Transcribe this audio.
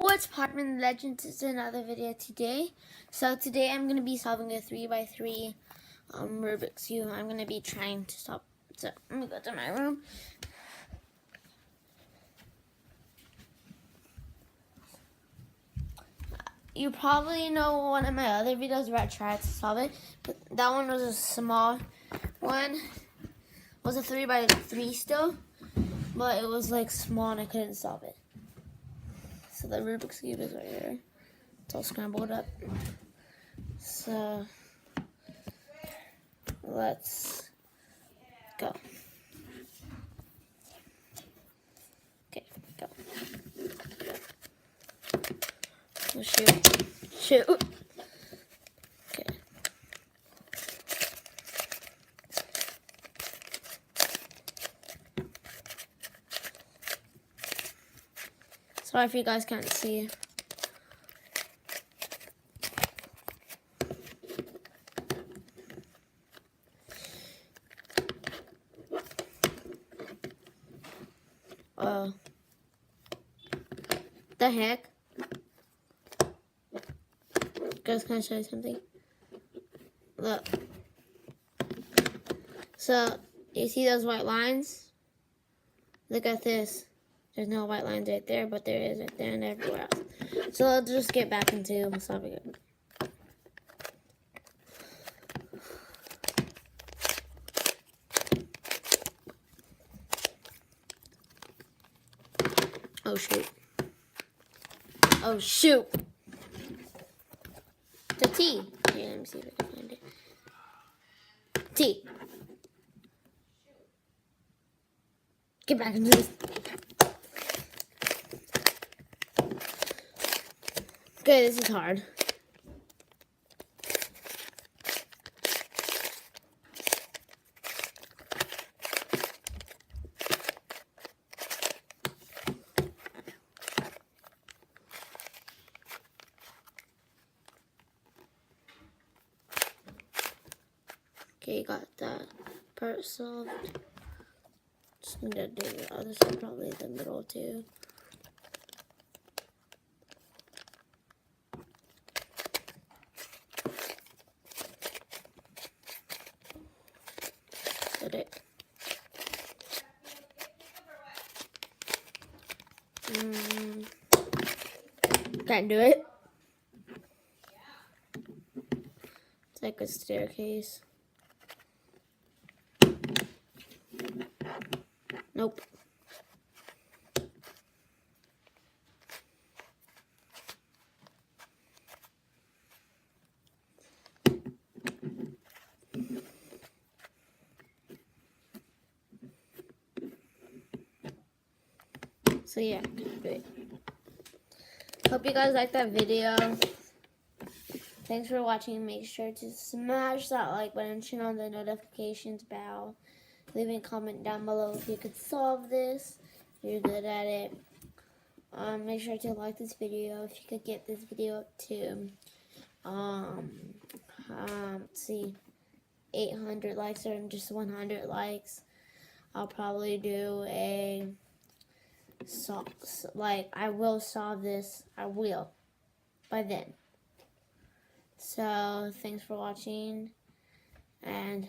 What's Potman Legends? It's another video today. So today I'm going to be solving a 3x3 Rubik's Cube. I'm going to be trying to solve. So let me go to my room. You probably know one of my other videos where I tried to solve it, but that one was a small one. It was a 3x3 still, but it was like small and I couldn't solve it. So the Rubik's Cube is right here. It's all scrambled up. So let's go. Okay, go. Oh, shoot. Shoot. Okay. Sorry if you guys can't see. The heck? Guys, can I show you something? Look. So, you see those white lines? Look at this. There's no white lines right there, but there is right there and everywhere else. So, let's just get back into solving it. Oh, shoot. Oh, shoot. It's a T. Here, let me see if I can find it. T. Get back into this. Okay, this is hard. Okay, got that part solved. Just need to do the other side, probably the middle too. Did it. Can't do it. It's like a staircase. Nope. So yeah, great. Hope you guys liked that video. Thanks for watching. Make sure to smash that like button, turn on the notifications bell. Leave a comment down below if you could solve this. If you're good at it. Make sure to like this video. If you could get this video up to, let's see, 800 likes or just 100 likes, I'll probably do a I will solve this. I will by then. So thanks for watching and